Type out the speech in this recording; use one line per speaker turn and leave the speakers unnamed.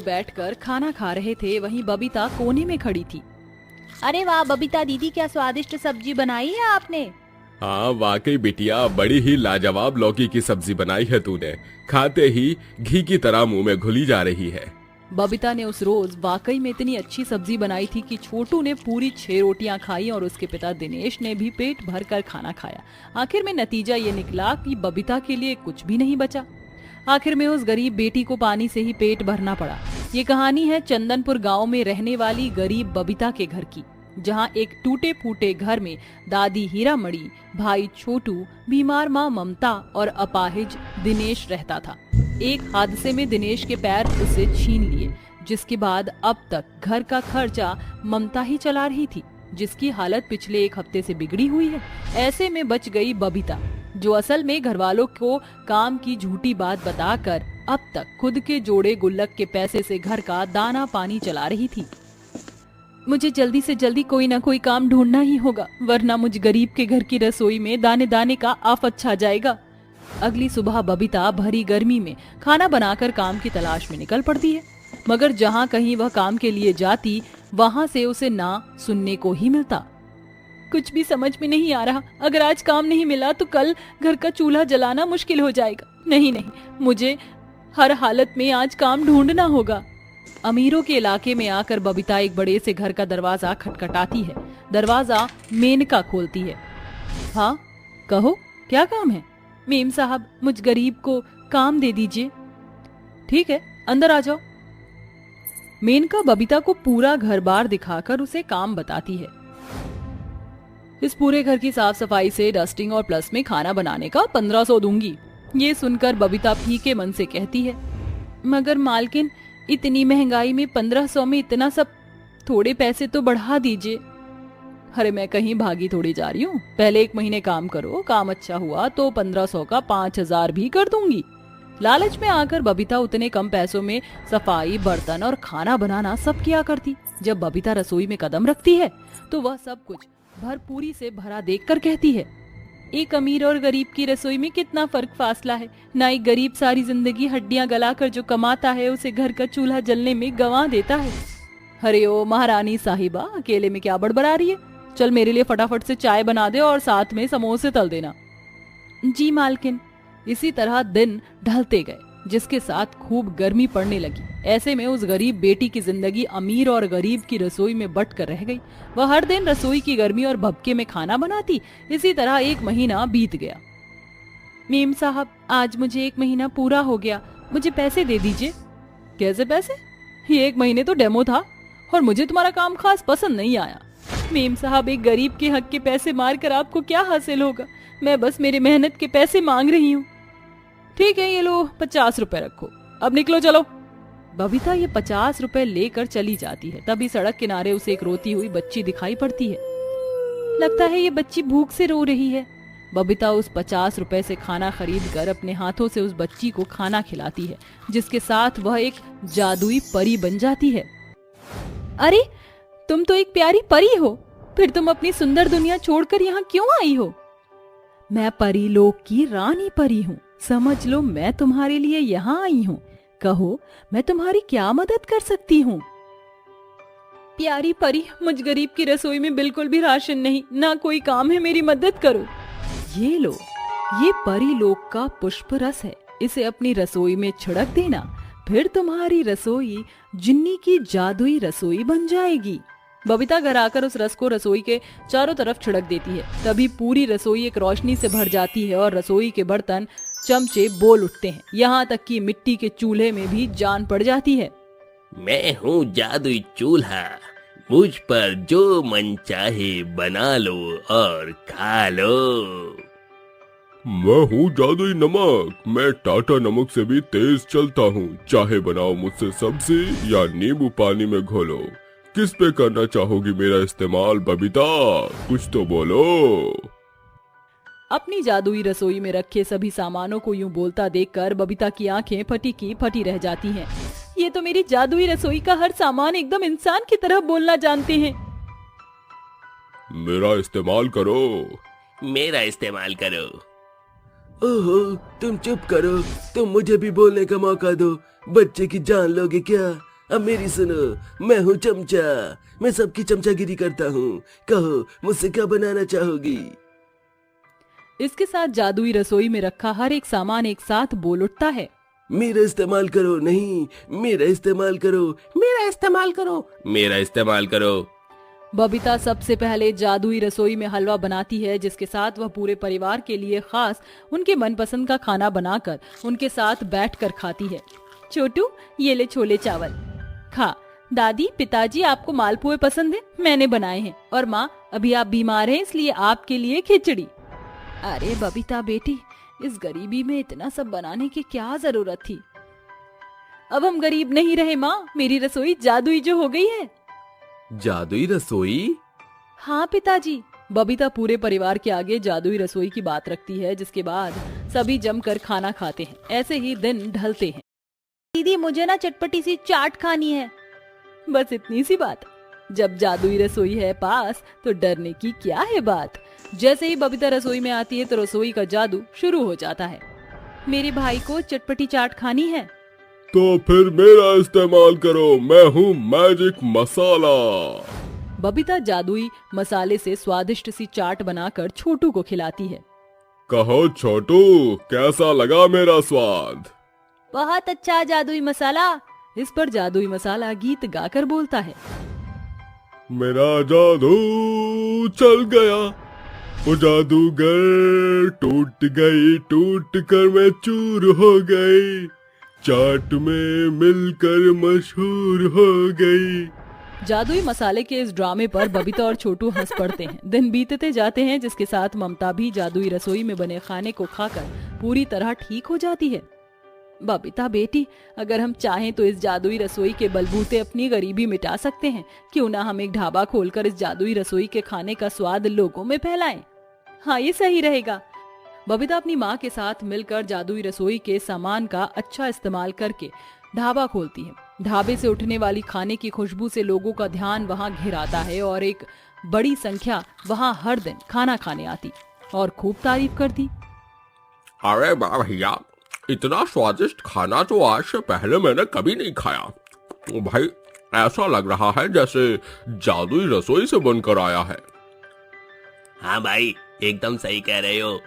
बैठकर खाना खा रहे थे, वहीं बबीता कोने में खड़ी थी।
अरे वाह बबीता दीदी, क्या स्वादिष्ट सब्जी बनाई है आपने।
हाँ वाकई बिटिया, बड़ी ही लाजवाब लौकी की सब्जी बनाई है तूने। खाते ही घी की तरह मुंह में घुली जा रही है।
बबीता ने उस रोज वाकई में इतनी अच्छी सब्जी बनाई थी कि छोटू ने पूरी 6 रोटियां खाई और उसके पिता दिनेश ने भी पेट भर कर खाना खाया। आखिर में नतीजा ये निकला कि बबीता के लिए कुछ भी नहीं बचा। आखिर में उस गरीब बेटी को पानी से ही पेट भरना पड़ा। ये कहानी है चंदनपुर गांव में रहने वाली गरीब बबीता के घर की, जहां एक टूटे फूटे घर में दादी हीरामणि, भाई छोटू, बीमार माँ ममता और अपाहिज दिनेश रहता था। एक हादसे में दिनेश के पैर उसे छीन लिए, जिसके बाद अब तक घर का खर्चा ममता ही चला रही थी, जिसकी हालत पिछले 1 हफ्ते से बिगड़ी हुई है। ऐसे में बच गई बबीता, जो असल में घरवालों को काम की झूठी बात बताकर अब तक खुद के जोड़े गुल्लक के पैसे से घर का दाना पानी चला रही थी। मुझे जल्दी से जल्दी कोई ना कोई काम ढूंढना ही होगा, वरना मुझ गरीब के घर की रसोई में दाने दाने का आफत छा जाएगा। अगली सुबह बबीता भरी गर्मी में खाना बनाकर काम की तलाश में निकल पड़ती है, मगर जहाँ कहीं वह काम के लिए जाती, वहाँ से उसे ना सुनने को ही मिलता। कुछ भी समझ में नहीं आ रहा। अगर आज काम नहीं मिला तो कल घर का चूल्हा जलाना मुश्किल हो जाएगा। नहीं, मुझे हर हालत में आज काम ढूंढना होगा। अमीरों के इलाके में आकर बबीता एक बड़े से घर का दरवाजा खटखटाती है। दरवाजा मेनका खोलती है। हाँ कहो, क्या काम है? मेम साहब, मुझ गरीब को काम दे दीजिए। ठीक है, अंदर आ जाओ। मेनका बबीता को पूरा घर बार दिखाकर उसे काम बताती है। इस पूरे घर की साफ सफाई से डस्टिंग और प्लस में खाना बनाने का 1500 दूंगी। ये सुनकर बबीता फीके मन से कहती है, मगर मालकिन, इतनी महंगाई में 1500 में इतना सब, थोड़े पैसे तो बढ़ा दीजिए। अरे मैं कहीं भागी थोड़ी जा रही हूँ। पहले 1 महीने काम करो, काम अच्छा हुआ तो 1500 का 5000 भी कर दूंगी। लालच में आकर बबीता उतने कम पैसों में सफाई, बर्तन और खाना बनाना सब किया करती। जब बबीता रसोई में कदम रखती है तो वह सब कुछ भरपूरी से भरा देखकर कहती है, एक अमीर और गरीब की रसोई में कितना फर्क फासला है। ना एक गरीब सारी जिंदगी हड्डियां गलाकर जो कमाता है, उसे घर का चूल्हा जलने में गंवा देता है। अरे ओ महारानी साहिबा, अकेले में क्या बड़बड़ा रही है? चल मेरे लिए फटाफट से चाय बना दे और साथ में समोसे तल देना। जी मालकिन। इसी तरह दिन ढलते गए, जिसके साथ खूब गर्मी पड़ने लगी। ऐसे में उस गरीब बेटी की जिंदगी अमीर और गरीब की रसोई में बट कर रह गई। वह हर दिन रसोई की गर्मी और भभके में खाना बनाती। इसी तरह 1 महीना बीत गया। मेम साहब, आज मुझे 1 महीना पूरा हो गया, मुझे पैसे दे दीजिए। कैसे पैसे? ये 1 महीने तो डेमो था और मुझे तुम्हारा काम खास पसंद नहीं आया। मेम साहब, एक गरीब के हक के पैसे मार कर आपको क्या हासिल होगा? मैं बस मेरे मेहनत के पैसे मांग रही हूँ। ठीक है, ये लो 50 रुपए रखो, अब निकलो चलो। बबीता ये 50 रुपए लेकर चली जाती है। तभी सड़क किनारे उसे एक रोती हुई बच्ची दिखाई पड़ती है। लगता है ये बच्ची भूख से रो रही है। बबीता उस 50 रुपए से खाना खरीद कर अपने हाथों से उस बच्ची को खाना खिलाती है, जिसके साथ वह एक जादुई परी बन जाती है। अरे तुम तो एक प्यारी परी हो, फिर तुम अपनी सुंदर दुनिया छोड़कर यहाँ क्यों आई हो? मैं परी लोक की रानी परी हूँ, समझ लो मैं तुम्हारे लिए यहाँ आई हूँ। कहो, मैं तुम्हारी क्या मदद कर सकती हूँ? प्यारी परी, मुझ गरीब की रसोई में बिल्कुल भी राशन नहीं, ना कोई काम है, मेरी मदद करो। ये लो, ये परी लोक का पुष्प रस है, इसे अपनी रसोई में छिड़क देना, फिर तुम्हारी रसोई जिन्नी की जादुई रसोई बन जाएगी। बबीता घर आकर उस रस को रसोई के चारों तरफ छिड़क देती है। तभी पूरी रसोई एक रोशनी से भर जाती है और रसोई के बर्तन, चमचे बोल उठते हैं। यहाँ तक कि मिट्टी के चूल्हे में भी जान पड़ जाती है।
मैं हूँ जादुई चूल्हा, मुझ पर जो मन चाहे बना लो और खा लो।
मैं हूँ जादुई नमक, मैं टाटा नमक से भी तेज चलता हूँ। चाहे बनाओ मुझसे सब्जी या नींबू पानी में घोलो। किस पे करना चाहोगी मेरा इस्तेमाल बबीता? कुछ तो बोलो।
अपनी जादुई रसोई में रखे सभी सामानों को यूं बोलता देखकर बबीता की आंखें फटी की फटी रह जाती हैं। ये तो मेरी जादुई रसोई का हर सामान एकदम इंसान की तरह बोलना जानते हैं।
मेरा इस्तेमाल करो।
मेरा इस्तेमाल करो।
ओहो, तुम चुप करो, तुम मुझे भी बोलने का मौका दो। बच्चे की जान लोगे क्या?
अब मेरी सुनो, मैं हूँ चमचा, मैं सबकी चमचागिरी करता हूँ। कहो मुझसे क्या बनाना चाहोगी?
इसके साथ जादुई रसोई में रखा हर एक सामान एक साथ बोल उठता है।
मेरा इस्तेमाल करो, नहीं मेरा इस्तेमाल करो, मेरा इस्तेमाल करो, मेरा इस्तेमाल करो।
बबीता सबसे पहले जादुई रसोई में हलवा बनाती है, जिसके साथ वह पूरे परिवार के लिए खास उनके मनपसंद का खाना बनाकर उनके साथ बैठकर खाती है। छोटू, ये ले छोले चावल खा। दादी, पिताजी, आपको मालपुए पसंद है? मैंने बनाए हैं। और माँ, अभी आप बीमार हैं इसलिए आपके लिए खिचड़ी। अरे बबीता बेटी, इस गरीबी में इतना सब बनाने की क्या जरूरत थी? अब हम गरीब नहीं रहे माँ, मेरी रसोई जादुई जो हो गई है।
जादुई रसोई?
हाँ पिताजी। बबीता पूरे परिवार के आगे जादुई रसोई की बात रखती है, जिसके बाद सभी जमकर खाना खाते हैं। ऐसे ही दिन ढलते हैं।
दीदी, मुझे ना चटपटी सी चाट खानी है।
बस इतनी सी बात। जब जादुई रसोई है पास तो डरने की क्या है बात। जैसे ही बबीता रसोई में आती है तो रसोई का जादू शुरू हो जाता है। मेरे भाई को चटपटी चाट खानी है।
तो फिर मेरा इस्तेमाल करो, मैं हूँ मैजिक मसाला।
बबीता जादुई मसाले से स्वादिष्ट सी चाट बनाकर छोटू को खिलाती है।
कहो छोटू, कैसा लगा मेरा स्वाद?
बहुत अच्छा जादुई मसाला।
इस पर जादुई मसाला गीत गाकर बोलता है।
मेरा जादू चल गया, वो जादूगर टूट गई, टूट कर मैं चूर हो गई, चाट में मिलकर मशहूर हो गई।
जादुई मसाले के इस ड्रामे पर बबीता और छोटू हंस पड़ते हैं। दिन बीतते जाते हैं, जिसके साथ ममता भी जादुई रसोई में बने खाने को खाकर पूरी तरह ठीक हो जाती है। बबीता बेटी, अगर हम चाहें तो इस जादुई रसोई के बलबूते अपनी गरीबी मिटा सकते हैं। क्यों ना हम एक ढाबा खोलकर इस जादुई रसोई के खाने का स्वाद लोगों में फैलाएं। हाँ, ये सही रहेगा। बबीता अपनी माँ के साथ मिलकर जादुई रसोई के सामान का अच्छा इस्तेमाल करके ढाबा खोलती है। ढाबे से उठने वाली खाने की खुशबू से लोगों का ध्यान वहाँ घिराता है और एक बड़ी संख्या वहाँ हर दिन खाना खाने आती और खूब तारीफ करती।
अरे वाह भैया, इतना स्वादिष्ट खाना तो आज से पहले मैंने कभी नहीं खाया। भाई, ऐसा लग रहा है जैसे जादुई रसोई से बनकर आया है।
हाँ भाई, एकदम सही कह रहे हो।